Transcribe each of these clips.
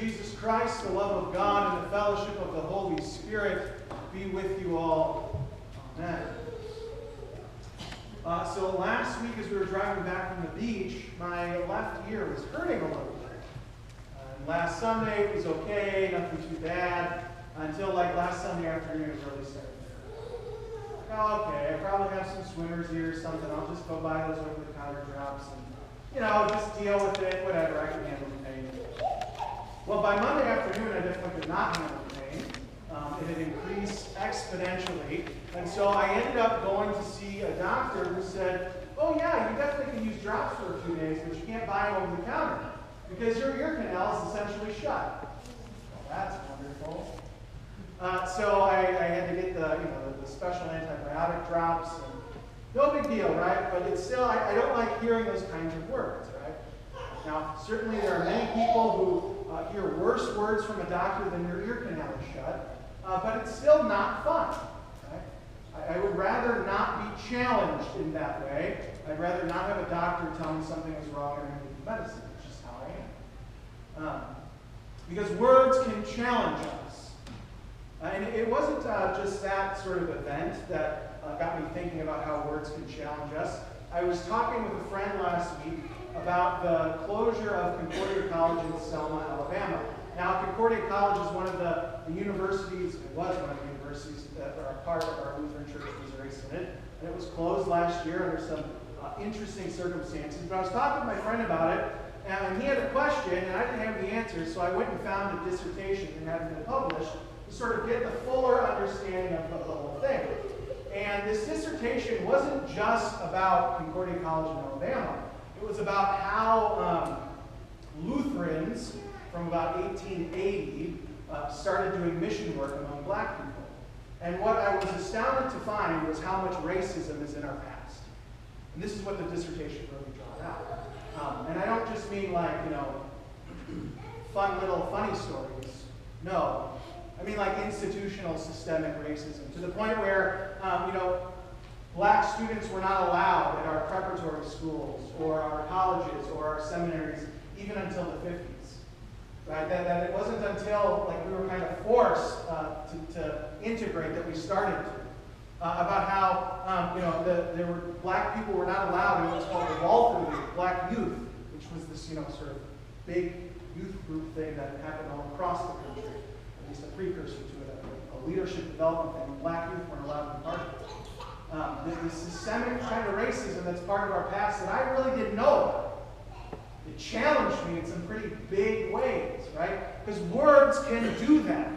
Jesus Christ, the love of God, and the fellowship of the Holy Spirit be with you all. Amen. So last week as we were driving back from the beach, my left ear was hurting a little bit. And last Sunday it was okay, nothing too bad, until like last Sunday afternoon it really started to hurt. Oh, okay, I probably have some swimmer's ear or something. I'll just go buy those over-the-counter drops and, just deal with it, whatever, I can handle the pain. Well, by Monday afternoon, I definitely could not handle the pain. It had increased exponentially, and so I ended up going to see a doctor who said, oh yeah, you definitely can use drops for a few days, but you can't buy them over the counter, because your ear canal is essentially shut. Well, that's wonderful. So I had to get the special antibiotic drops, and no big deal, right? But it's still, I don't like hearing those kinds of words, right? Now, certainly there are many people who hear worse words from a doctor than your ear canal is shut, but it's still not fun, right? I would rather not be challenged in that way. I'd rather not have a doctor tell me something is wrong and I need medicine, which is how I am. Because words can challenge us. And it wasn't just that sort of event that got me thinking about how words can challenge us. I was talking with a friend last week about the closure of Concordia College in Selma, Alabama. Now, Concordia College is one of the universities, it was one of the universities that are a part of our Lutheran Church Missouri Synod, and it was closed last year under some interesting circumstances. But I was talking to my friend about it, and he had a question, and I didn't have the answer, so I went and found a dissertation that hadn't been published to sort of get the fuller understanding of the whole thing. And this dissertation wasn't just about Concordia College in Alabama. It was about how Lutherans from about 1880 started doing mission work among black people. And what I was astounded to find was how much racism is in our past. And this is what the dissertation really brought out. And I don't just mean like, fun little funny stories. No. I mean like institutional systemic racism, to the point where, black students were not allowed at our preparatory schools or our colleges or our seminaries even until the 50s. Right? That it wasn't until we were kind of forced to integrate that we started to. About how there were black people were not allowed in what's called the Walther League, Black Youth, which was this sort of big youth group thing that happened all across the country. At least a precursor to it, a leadership development thing. Black youth weren't allowed to be part of it. The systemic kind of racism that's part of our past that I really didn't know about. It challenged me in some pretty big ways, right? Because words can do that.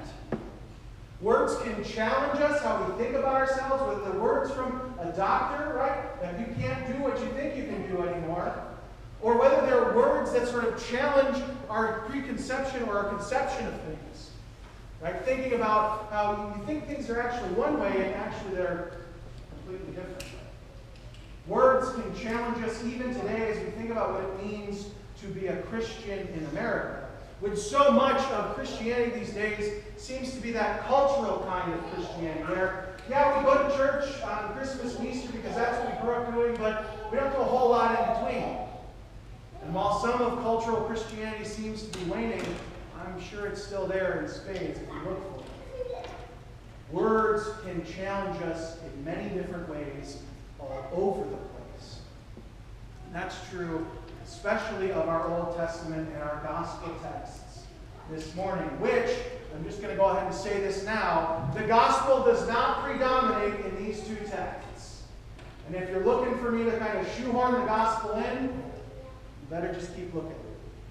Words can challenge us, how we think about ourselves, with the words from a doctor, right? That you can't do what you think you can do anymore. Or whether they're words that sort of challenge our preconception or our conception of things. Right? Thinking about how you think things are actually one way and actually they're completely different. Words can challenge us even today as we think about what it means to be a Christian in America. When so much of Christianity these days seems to be that cultural kind of Christianity where, yeah, we go to church on Christmas and Easter because that's what we grew up doing, but we don't do a whole lot in between. And while some of cultural Christianity seems to be waning, I'm sure it's still there in spades if you look for it. Words can challenge us in many different ways all over the place. And that's true especially of our Old Testament and our gospel texts this morning, which, I'm just going to go ahead and say this now, the gospel does not predominate in these two texts. And if you're looking for me to kind of shoehorn the gospel in, you better just keep looking,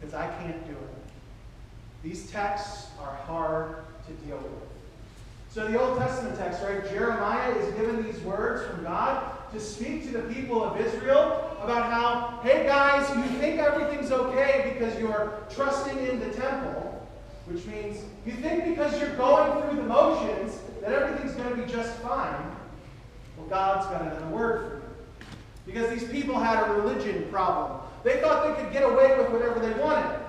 because I can't do it. These texts are hard to deal with. So the Old Testament text, right? Jeremiah is given these words from God to speak to the people of Israel about how, hey guys, you think everything's okay because you're trusting in the temple, which means you think because you're going through the motions that everything's going to be just fine. Well, God's got another word for you. Because these people had a religion problem. They thought they could get away with whatever they wanted.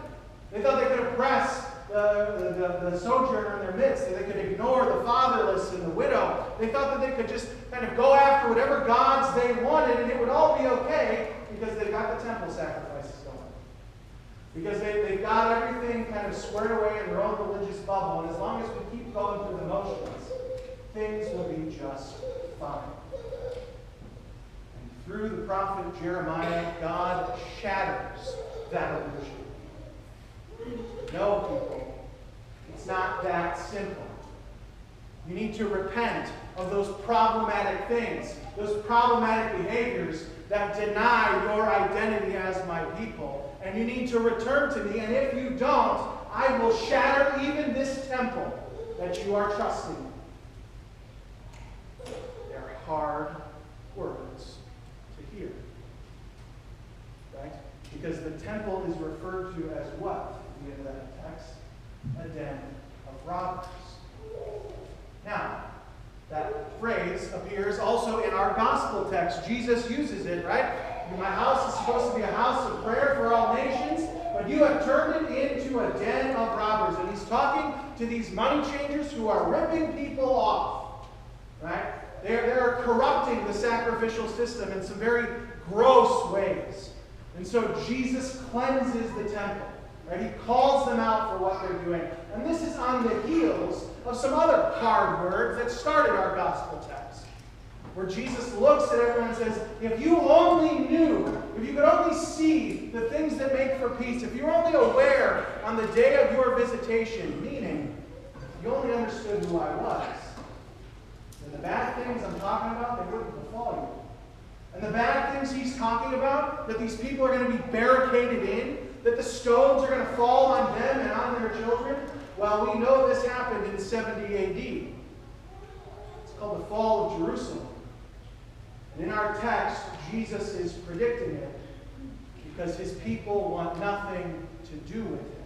They thought they could oppress the sojourner in their midst. They could ignore the fatherless and the widow. They thought that they could just kind of go after whatever gods they wanted and it would all be okay because they got the temple sacrifices going. Because they've got everything kind of squared away in their own religious bubble, and as long as we keep going through the motions, things will be just fine. And through the prophet Jeremiah, God shatters that illusion. No, people, it's not that simple. You need to repent of those problematic things, those problematic behaviors that deny your identity as my people. And you need to return to me, and if you don't, I will shatter even this temple that you are trusting in. They're hard words to hear. Right? Because the temple is referred to as what in the end of that text? A den of robbers. Now, that phrase appears also in our gospel text. Jesus uses it, right? My house is supposed to be a house of prayer for all nations, but you have turned it into a den of robbers. And he's talking to these money changers who are ripping people off, right? They're corrupting the sacrificial system in some very gross ways. And so Jesus cleanses the temple. Right? He calls them out for what they're doing. And this is on the heels of some other hard words that started our gospel text, where Jesus looks at everyone and says, if you only knew, if you could only see the things that make for peace, if you were only aware on the day of your visitation, meaning if you only understood who I was, then the bad things I'm talking about, they wouldn't befall you. And the bad things he's talking about, that these people are going to be barricaded in, that the stones are going to fall on them and on their children, well, we know this happened in 70 A.D. It's called the fall of Jerusalem. And in our text, Jesus is predicting it because his people want nothing to do with it.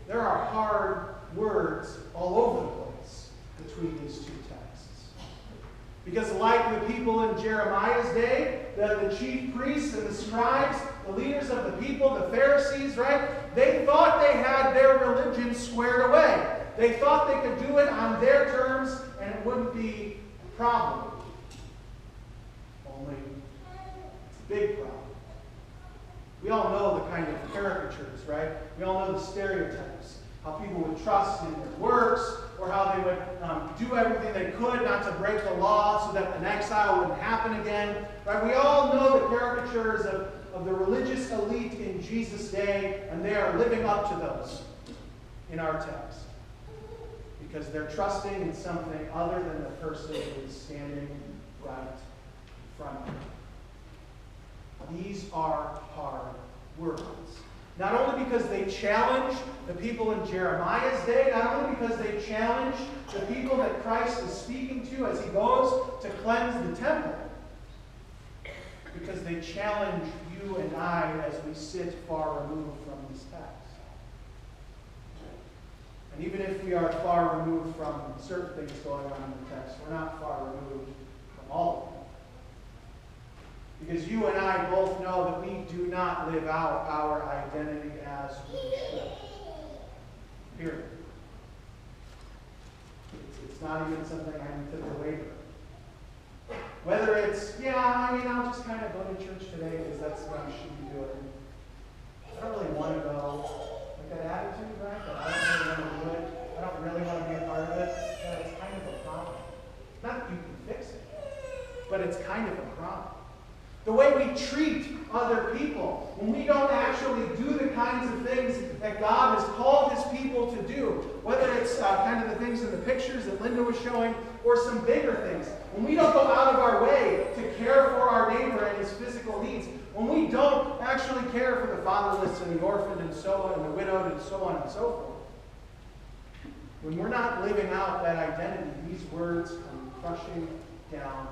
There are hard words all over the place between these two texts. Because like the people in Jeremiah's day, the chief priests and the scribes, the leaders of the people, the Pharisees, right? They thought they had their religion squared away. They thought they could do it on their terms and it wouldn't be a problem. Only it's a big problem. We all know the kind of caricatures, right? We all know the stereotypes. How people would trust in their works, or how they would do everything they could not to break the law so that an exile wouldn't happen again. Right? We all know the caricatures of the religious elite in Jesus' day, and they are living up to those in our text. Because they're trusting in something other than the person who is standing right in front of them. These are hard words. Not only because they challenge the people in Jeremiah's day, not only because they challenge the people that Christ is speaking to as he goes to cleanse the temple, because they challenge you and I as we sit far removed from this text. And even if we are far removed from certain things going on in the text, we're not far removed from all of them. Because you and I both know that we do not live out our identity as we should. Period. It's not even something I need to belabor. Whether it's, I'll just kind of go to church today because that's what I should be doing. I don't really want to go. Like that attitude, right? That I don't really want to do it. I don't really want to be a part of it. It's kind of a problem. Not that you can fix it, but it's kind of a problem. The way we treat other people, when we don't actually do the kinds of things that God has called his people to do, whether it's kind of the things in the pictures that Linda was showing, or some bigger things. When we don't go out of our way to care for our neighbor and his physical needs, when we don't actually care for the fatherless and the orphaned and so on, and the widowed and so on and so forth, when we're not living out that identity, these words come crushing down.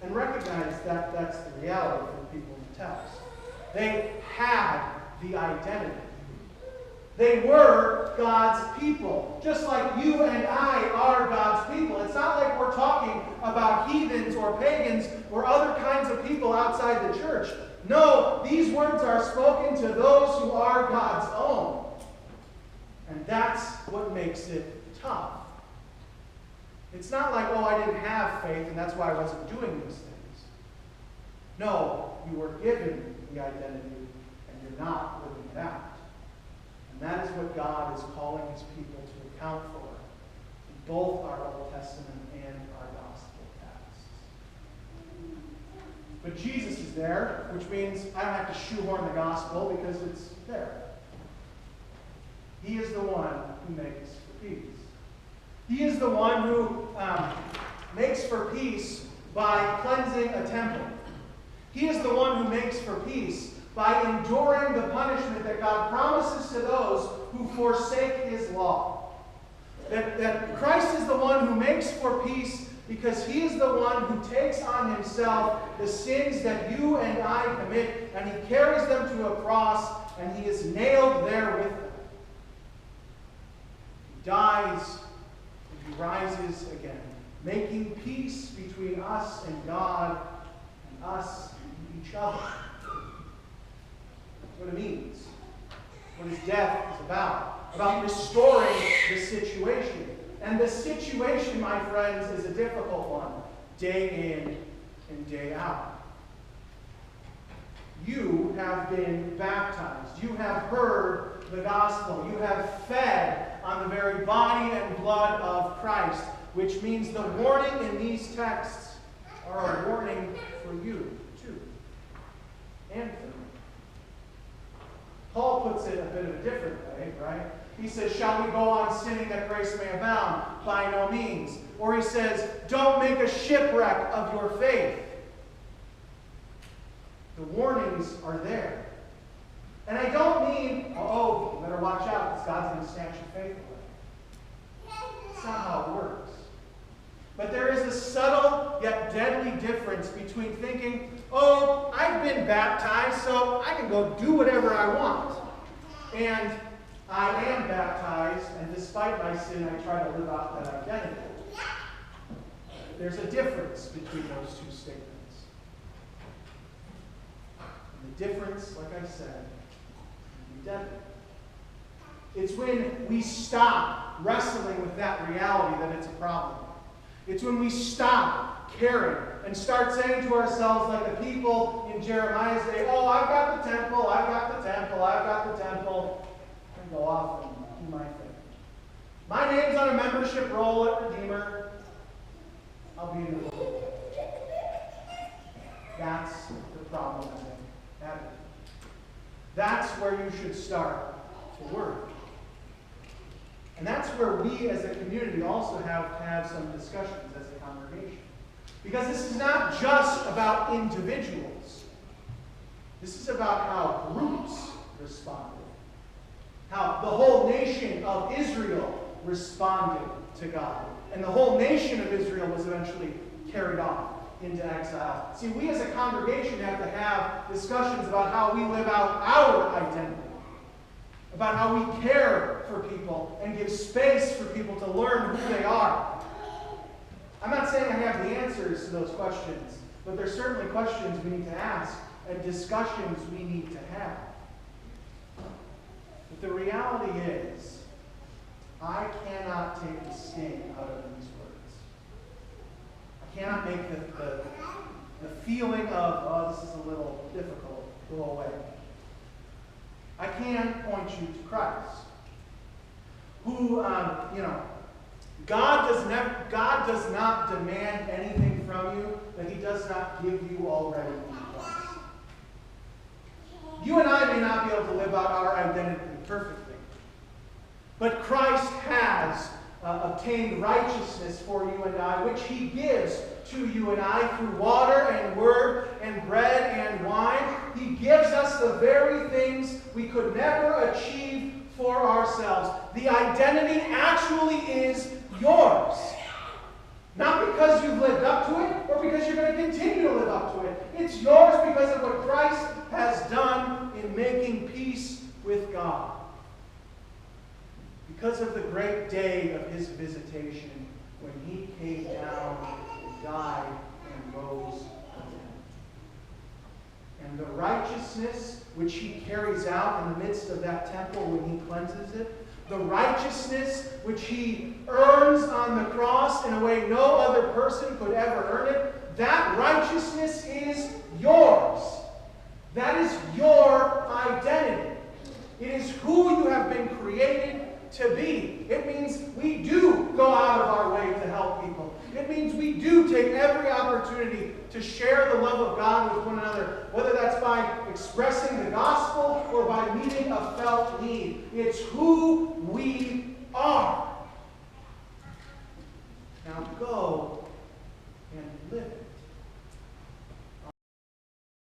And recognize that that's the reality for the people in the text. They had the identity. They were God's people, just like you and I are God's people. It's not like we're talking about heathens or pagans or other kinds of people outside the church. No, these words are spoken to those who are God's own. And that's what makes it tough. It's not like, I didn't have faith and that's why I wasn't doing these things. No, you were given the identity and you're not living it out. And that is what God is calling his people to account for in both our Old Testament and our gospel texts. But Jesus is there, which means I don't have to shoehorn the gospel because it's there. He is the one who makes for peace. He is the one who makes for peace by cleansing a temple. He is the one who makes for peace by enduring the punishment that God promises to those who forsake his law. That Christ is the one who makes for peace because he is the one who takes on himself the sins that you and I commit, and he carries them to a cross, and he is nailed there with them. He dies, and he rises again, making peace between us and God, and us and each other. That's what it means. What his death is about restoring the situation. And the situation, my friends, is a difficult one, day in and day out. You have been baptized. You have heard the gospel. You have fed on the very body and blood of Christ, which means the warning in these texts are a warning for you, too, and for me. Paul puts it a bit of a different way, right? He says, shall we go on sinning that grace may abound? By no means. Or he says, don't make a shipwreck of your faith. The warnings are there. And I don't mean, you better watch out because God's going to snatch your faith away. That's not how it works. But there is a subtle yet deadly difference between thinking, I've been baptized, so I can go do whatever I want. And I am baptized, and despite my sin, I try to live out that identity. There's a difference between those two statements. And the difference, like I said, can be deadly. It's when we stop wrestling with that reality that it's a problem. It's when we stop caring and start saying to ourselves, like the people in Jeremiah's day, I've got the temple, I've got the temple, I've got the temple. And go off and do my thing. My name's on a membership roll at Redeemer. I'll be in the world. That's the problem I have. That's where you should start to work. And that's where we as a community also have to have some discussions as a congregation. Because this is not just about individuals. This is about how groups responded. How the whole nation of Israel responded to God. And the whole nation of Israel was eventually carried off into exile. See, we as a congregation have to have discussions about how we live out our identity. About how we care for people and give space for people to learn who they are. I'm not saying I have the answers to those questions, but there's certainly questions we need to ask and discussions we need to have. But the reality is, I cannot take the sting out of these words. I cannot make the feeling of, this is a little difficult, go away. I can point you to Christ, who, God does not demand anything from you that he does not give you already in Christ. You and I may not be able to live out our identity perfectly, but Christ has obtained righteousness for you and I, which he gives to you and I through water and word and bread and wine. He gives us the very things we could never achieve for ourselves. The identity actually is yours. Not because you've lived up to it or because you're going to continue to live up to it. It's yours because of what Christ has done in making peace with God. Because of the great day of his visitation when he came down and died and rose again. And the righteousness which he carries out in the midst of that temple when he cleanses it, the righteousness which he earns on the cross in a way no other person could ever earn it, that righteousness is yours means we do go out of our way to help people. It means we do take every opportunity to share the love of God with one another, whether that's by expressing the gospel or by meeting a felt need. It's who we are.